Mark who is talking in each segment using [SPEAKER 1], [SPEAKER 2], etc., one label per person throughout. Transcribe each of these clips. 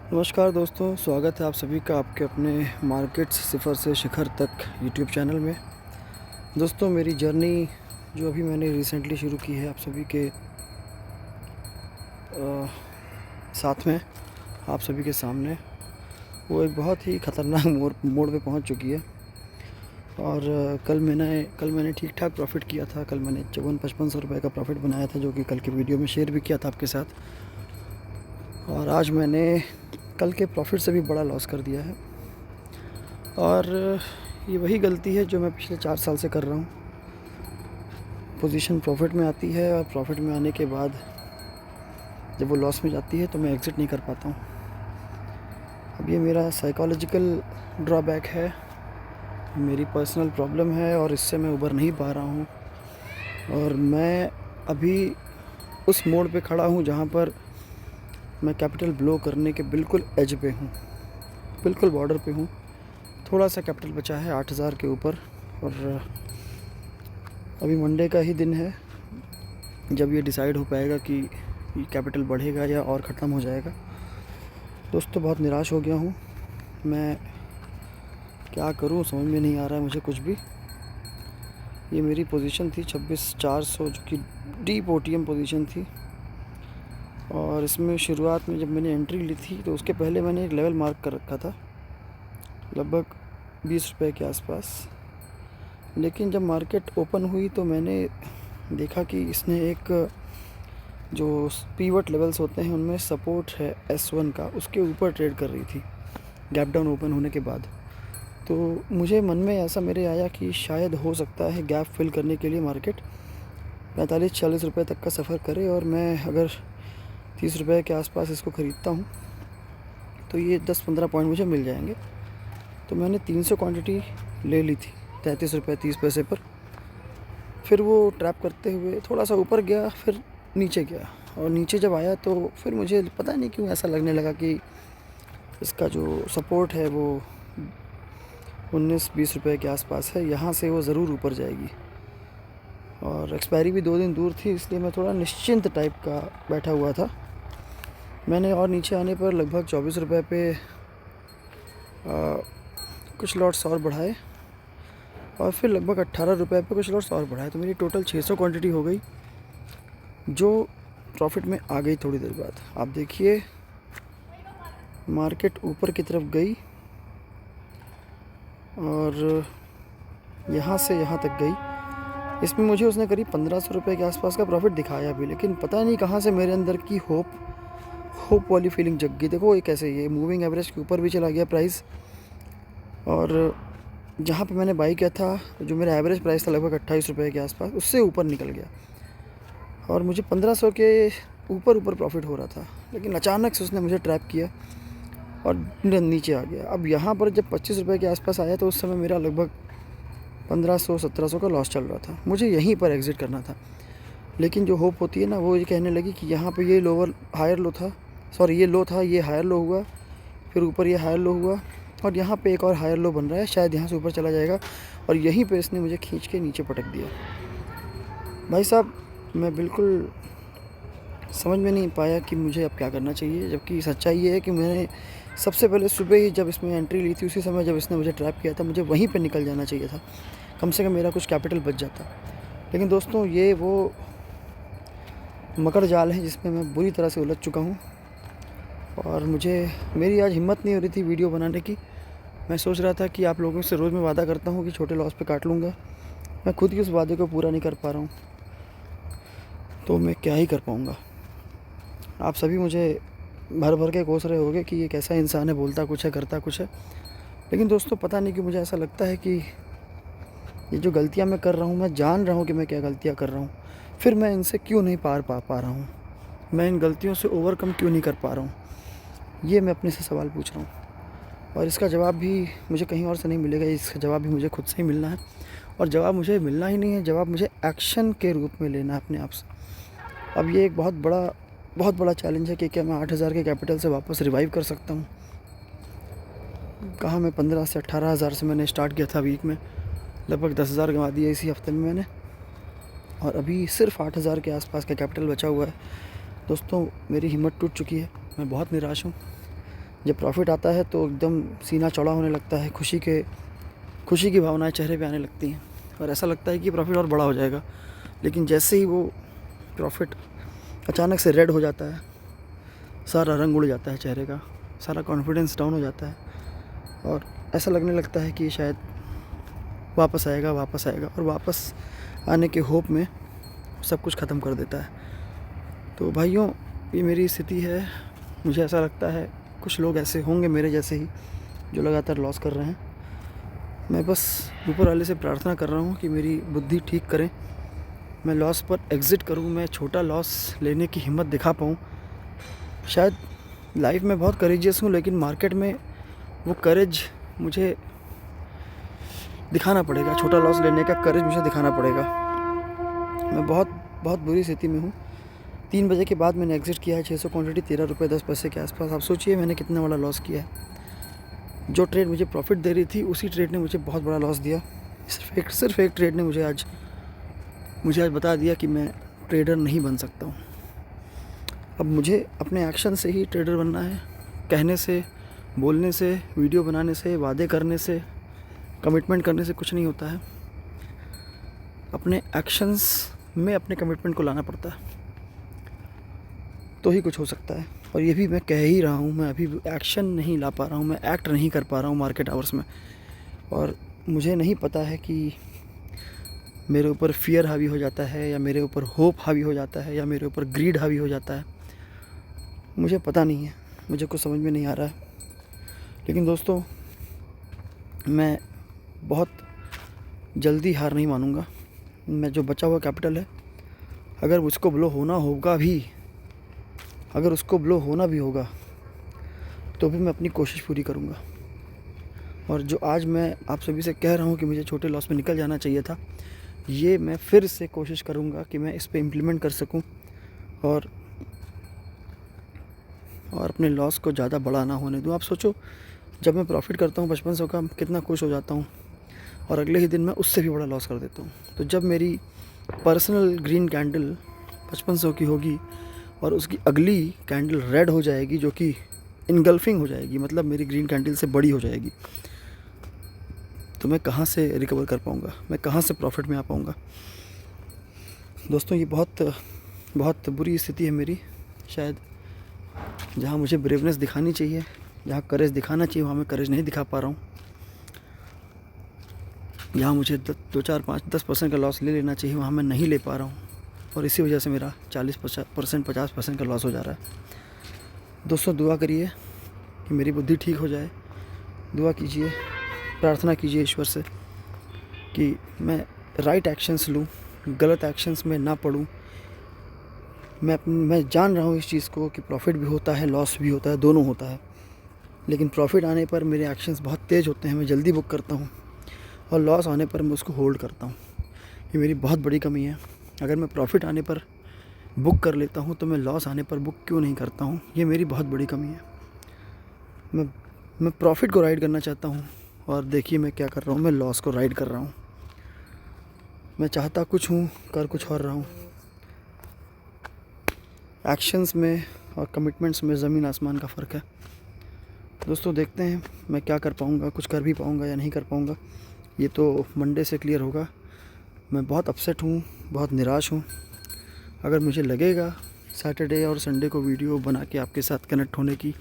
[SPEAKER 1] नमस्कार दोस्तों, स्वागत है आप सभी का आपके अपने मार्केट्स सिफर से शिखर तक यूट्यूब चैनल में। दोस्तों, मेरी जर्नी जो अभी मैंने रिसेंटली शुरू की है आप सभी के साथ में, आप सभी के सामने, वो एक बहुत ही ख़तरनाक मोड़ पे पहुंच चुकी है। और कल मैंने ठीक ठाक प्रॉफिट किया था। कल मैंने 54-55 रुपये का प्रॉफिट बनाया था, जो कि कल की वीडियो में शेयर भी किया था आपके साथ। और आज मैंने कल के प्रॉफिट से भी बड़ा लॉस कर दिया है। और ये वही गलती है जो मैं पिछले 4 साल से कर रहा हूँ। पोजीशन प्रॉफिट में आती है और प्रॉफिट में आने के बाद जब वो लॉस में जाती है तो मैं एग्ज़िट नहीं कर पाता हूँ। अब ये मेरा साइकोलॉजिकल ड्रॉबैक है, मेरी पर्सनल प्रॉब्लम है और इससे मैं उबर नहीं पा रहा हूँ। और मैं अभी उस मोड़ पे खड़ा हूँ जहाँ पर मैं कैपिटल ब्लो करने के बिल्कुल एज पे हूँ, बिल्कुल बॉर्डर पे हूँ। थोड़ा सा कैपिटल बचा है 8000 के ऊपर। और अभी मंडे का ही दिन है जब ये डिसाइड हो पाएगा कि कैपिटल बढ़ेगा या और ख़त्म हो जाएगा। दोस्तों, बहुत निराश हो गया हूँ। मैं क्या करूँ समझ में नहीं आ रहा है मुझे कुछ भी। ये मेरी पोजीशन थी 26,400, जो कि डीप ओटीएम पोजीशन थी। और इसमें शुरुआत में जब मैंने एंट्री ली थी तो उसके पहले मैंने एक लेवल मार्क कर रखा था, लगभग 20 रुपये के आसपास। लेकिन जब मार्केट ओपन हुई तो मैंने देखा कि इसने एक जो पीवट लेवल्स होते हैं उनमें सपोर्ट है S1 का, उसके ऊपर ट्रेड कर रही थी गैप डाउन ओपन होने के बाद। तो मुझे मन में ऐसा मेरे आया कि शायद हो सकता है गैप फिल करने के लिए मार्केट 45-40 रुपये तक का सफ़र करे, और मैं अगर 30 रुपये के आसपास इसको ख़रीदता हूँ तो ये 10-15 पॉइंट मुझे मिल जाएंगे। तो मैंने 300 क्वांटिटी ले ली थी 33 रुपये 30 पैसे पर। फिर वो ट्रैप करते हुए थोड़ा सा ऊपर गया, फिर नीचे गया, और नीचे जब आया तो फिर मुझे पता नहीं क्यों ऐसा लगने लगा कि इसका जो सपोर्ट है वो 19-20 रुपये के आसपास है, यहाँ से वो ज़रूर ऊपर जाएगी। और एक्सपायरी भी 2 दिन दूर थी, इसलिए मैं थोड़ा निश्चिंत टाइप का बैठा हुआ था। मैंने और नीचे आने पर लगभग 24 रुपये पे कुछ लॉट्स और बढ़ाए, और फिर लगभग 18 रुपये पे कुछ लॉट्स और बढ़ाए। तो मेरी टोटल 600 क्वांटिटी हो गई, जो प्रॉफिट में आ गई थोड़ी देर बाद। आप देखिए, मार्केट ऊपर की तरफ गई और यहाँ से यहाँ तक गई। इसमें मुझे उसने करीब 1500 रुपये के आसपास का प्रॉफिट दिखाया भी, लेकिन पता नहीं कहाँ से मेरे अंदर की होप वाली फीलिंग जग गई। देखो ये कैसे, ये मूविंग एवरेज के ऊपर भी चला गया प्राइस, और जहाँ पे मैंने बाई किया था जो मेरा एवरेज प्राइस था लगभग 28 रुपये के आसपास, उससे ऊपर निकल गया और मुझे 1500 के ऊपर प्रॉफिट हो रहा था। लेकिन अचानक से उसने मुझे ट्रैप किया और नीचे आ गया। अब यहाँ पर जब 25 रुपये के आसपास आया तो उस समय मेरा लगभग 1500-1700 का लॉस चल रहा था। मुझे यहीं पर एग्ज़िट करना था, लेकिन जो होप होती है ना, वो ये कहने लगी कि यहाँ पे ये हायर लो था, ये लो था, ये हायर लो हुआ, फिर ऊपर ये हायर लो हुआ, और यहाँ पे एक और हायर लो बन रहा है, शायद यहाँ से ऊपर चला जाएगा। और यहीं पे इसने मुझे खींच के नीचे पटक दिया। भाई साहब, मैं बिल्कुल समझ में नहीं पाया कि मुझे अब क्या करना चाहिए, जबकि सच्चाई ये है कि मैंने सबसे पहले सुबह ही जब इसमें एंट्री ली थी, उसी समय जब इसने मुझे ट्रैप किया था, मुझे वहीं पे निकल जाना चाहिए था, कम से कम मेरा कुछ कैपिटल बच जाता। लेकिन दोस्तों, ये वो मकर जाल है जिसमें मैं बुरी तरह से उलझ चुका हूँ, और मेरी आज हिम्मत नहीं हो रही थी वीडियो बनाने की। मैं सोच रहा था कि आप लोगों से रोज़ मैं वादा करता हूँ कि छोटे लॉस पे काट लूँगा, मैं खुद ही उस वादे को पूरा नहीं कर पा रहा हूँ, तो मैं क्या ही कर पाऊँगा। आप सभी मुझे भर भर के कोस रहे होंगे कि ये कैसा इंसान है, बोलता कुछ है करता कुछ है। लेकिन दोस्तों, पता नहीं कि मुझे ऐसा लगता है कि ये जो गलतियाँ मैं कर रहा हूँ, मैं जान रहा हूँ कि मैं क्या गलतियाँ कर रहा हूँ, फिर मैं इनसे क्यों नहीं पार पा रहा हूँ, मैं इन गलतियों से ओवरकम क्यों नहीं कर पा रहा हूँ, ये मैं अपने से सवाल पूछ रहा हूँ। और इसका जवाब भी मुझे कहीं और से नहीं मिलेगा, इसका जवाब भी मुझे खुद से ही मिलना है। और जवाब मुझे मिलना ही नहीं है, जवाब मुझे एक्शन के रूप में लेना है अपने आप से। अब ये एक बहुत बड़ा चैलेंज है कि क्या मैं 8000 के कैपिटल से वापस रिवाइव कर सकता हूँ। कहाँ मैं 15 से 18 हज़ार से मैंने स्टार्ट किया था वीक में, लगभग 10,000 गंवा दिए इसी हफ्ते में मैंने, और अभी सिर्फ 8000 के आसपास का कैपिटल बचा हुआ है। दोस्तों, मेरी हिम्मत टूट चुकी है, मैं बहुत निराश हूँ। जब प्रॉफिट आता है तो एकदम सीना चौड़ा होने लगता है, खुशी की भावनाएं चेहरे पे आने लगती हैं और ऐसा लगता है कि प्रॉफिट और बड़ा हो जाएगा। लेकिन जैसे ही वो प्रॉफिट अचानक से रेड हो जाता है, सारा रंग उड़ जाता है चेहरे का, सारा कॉन्फिडेंस डाउन हो जाता है और ऐसा लगने लगता है कि शायद वापस आएगा और वापस आने के होप में सब कुछ ख़त्म कर देता है। तो भाइयों, ये मेरी स्थिति है। मुझे ऐसा लगता है कुछ लोग ऐसे होंगे मेरे जैसे ही जो लगातार लॉस कर रहे हैं। मैं बस ऊपर वाले से प्रार्थना कर रहा हूँ कि मेरी बुद्धि ठीक करें, मैं लॉस पर एग्ज़िट करूँ, मैं छोटा लॉस लेने की हिम्मत दिखा पाऊँ। शायद लाइफ में बहुत करेजियस हूँ, लेकिन मार्केट में वो करेज मुझे दिखाना पड़ेगा। छोटा लॉस लेने का करेज मुझे दिखाना पड़ेगा। मैं बहुत बुरी स्थिति में हूँ। 3 बजे के बाद मैंने एग्ज़िट किया है। 600 क्वांटिटी, 13 रुपये 10 पैसे के आसपास। आप सोचिए मैंने कितना बड़ा लॉस किया है। जो ट्रेड मुझे प्रॉफिट दे रही थी, उसी ट्रेड ने मुझे बहुत बड़ा लॉस दिया। सिर्फ एक ट्रेड ने मुझे आज बता दिया कि मैं ट्रेडर नहीं बन सकता हूँ। अब मुझे अपने एक्शन से ही ट्रेडर बनना है। कहने से, बोलने से, वीडियो बनाने से, वादे करने से, कमिटमेंट करने से कुछ नहीं होता है। अपने एक्शंस में अपने कमिटमेंट को लाना पड़ता है, तो ही कुछ हो सकता है। और ये भी मैं कह ही रहा हूँ, मैं अभी एक्शन नहीं ला पा रहा हूँ, मैं एक्ट नहीं कर पा रहा हूँ मार्केट आवर्स में। और मुझे नहीं पता है कि मेरे ऊपर फियर हावी हो जाता है या मेरे ऊपर होप हावी हो जाता है या मेरे ऊपर ग्रीड हावी हो जाता है। मुझे पता नहीं है, मुझे कुछ समझ में नहीं आ रहा है। लेकिन दोस्तों, मैं बहुत जल्दी हार नहीं मानूंगा। मैं जो बचा हुआ कैपिटल है, अगर उसको ब्लो होना भी होगा तो भी मैं अपनी कोशिश पूरी करूंगा। और जो आज मैं आप सभी से कह रहा हूं कि मुझे छोटे लॉस में निकल जाना चाहिए था, ये मैं फिर से कोशिश करूंगा कि मैं इस पे इम्प्लीमेंट कर सकूं और अपने लॉस को ज़्यादा बड़ा ना होने दूं। आप सोचो, जब मैं प्रॉफिट करता हूं 5500 का, कितना खुश हो जाता हूं और अगले ही दिन मैं उससे भी बड़ा लॉस कर देता हूं। तो जब मेरी पर्सनल ग्रीन कैंडल 5500 की होगी और उसकी अगली कैंडल रेड हो जाएगी, जो कि इनगल्फिंग हो जाएगी, मतलब मेरी ग्रीन कैंडल से बड़ी हो जाएगी, तो मैं कहाँ से रिकवर कर पाऊँगा, मैं कहाँ से प्रॉफिट में आ पाऊँगा। दोस्तों, ये बहुत बुरी स्थिति है मेरी। शायद जहाँ मुझे ब्रेवनेस दिखानी चाहिए, जहाँ करेज दिखाना चाहिए, वहाँ मैं करेज नहीं दिखा पा रहा हूँ। जहाँ मुझे 2, 4, 5, 10% का लॉस ले लेना चाहिए, वहाँ मैं नहीं ले पा रहा हूँ और इसी वजह से मेरा 40%, 50% का लॉस हो जा रहा है। दोस्तों, दुआ करिए कि मेरी बुद्धि ठीक हो जाए। दुआ कीजिए, प्रार्थना कीजिए ईश्वर से कि मैं राइट एक्शंस लूँ, गलत एक्शंस में ना पड़ूँ। मैं जान रहा हूँ इस चीज़ को कि प्रॉफिट भी होता है, लॉस भी होता है, दोनों होता है। लेकिन प्रॉफिट आने पर मेरे एक्शंस बहुत तेज़ होते हैं, मैं जल्दी बुक करता हूँ, और लॉस आने पर मैं उसको होल्ड करता हूँ। ये मेरी बहुत बड़ी कमी है। अगर मैं प्रॉफिट आने पर बुक कर लेता हूँ तो मैं लॉस आने पर बुक क्यों नहीं करता हूँ? ये मेरी बहुत बड़ी कमी है। मैं प्रॉफिट को राइड करना चाहता हूँ और देखिए मैं क्या कर रहा हूँ, मैं लॉस को राइड कर रहा हूँ। मैं चाहता कुछ हूँ, कर कुछ और रहा हूँ। एक्शंस में और कमिटमेंट्स में ज़मीन आसमान का फ़र्क है। दोस्तों, देखते हैं मैं क्या कर पाऊँगा, कुछ कर भी पाऊँगा या नहीं कर पाऊँगा, ये तो मंडे से क्लियर होगा। मैं बहुत अपसेट हूँ, बहुत निराश हूँ। अगर मुझे लगेगा सैटरडे और संडे को वीडियो बना के आपके साथ कनेक्ट होने की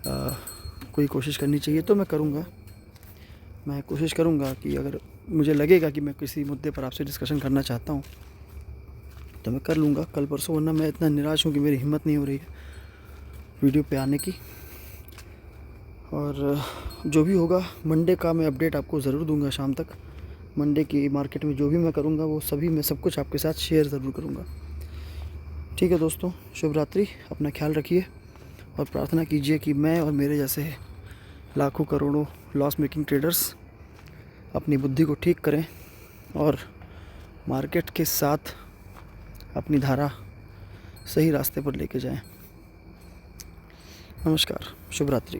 [SPEAKER 1] कोई कोशिश करनी चाहिए तो मैं करूँगा। मैं कोशिश करूँगा कि अगर मुझे लगेगा कि मैं किसी मुद्दे पर आपसे डिस्कशन करना चाहता हूँ तो मैं कर लूँगा कल परसों, वरना मैं इतना निराश हूँ कि मेरी हिम्मत नहीं हो रही है वीडियो पे आने की। और जो भी होगा मंडे का मैं अपडेट आपको ज़रूर दूंगा शाम तक। मंडे की मार्केट में जो भी मैं करूंगा वो सभी मैं सब कुछ आपके साथ शेयर ज़रूर करूंगा। ठीक है दोस्तों, शुभ रात्रि, अपना ख्याल रखिए और प्रार्थना कीजिए कि मैं और मेरे जैसे लाखों करोड़ों लॉस मेकिंग ट्रेडर्स अपनी बुद्धि को ठीक करें और मार्केट के साथ अपनी धारा सही रास्ते पर लेके जाएं। नमस्कार, शुभ रात्रि।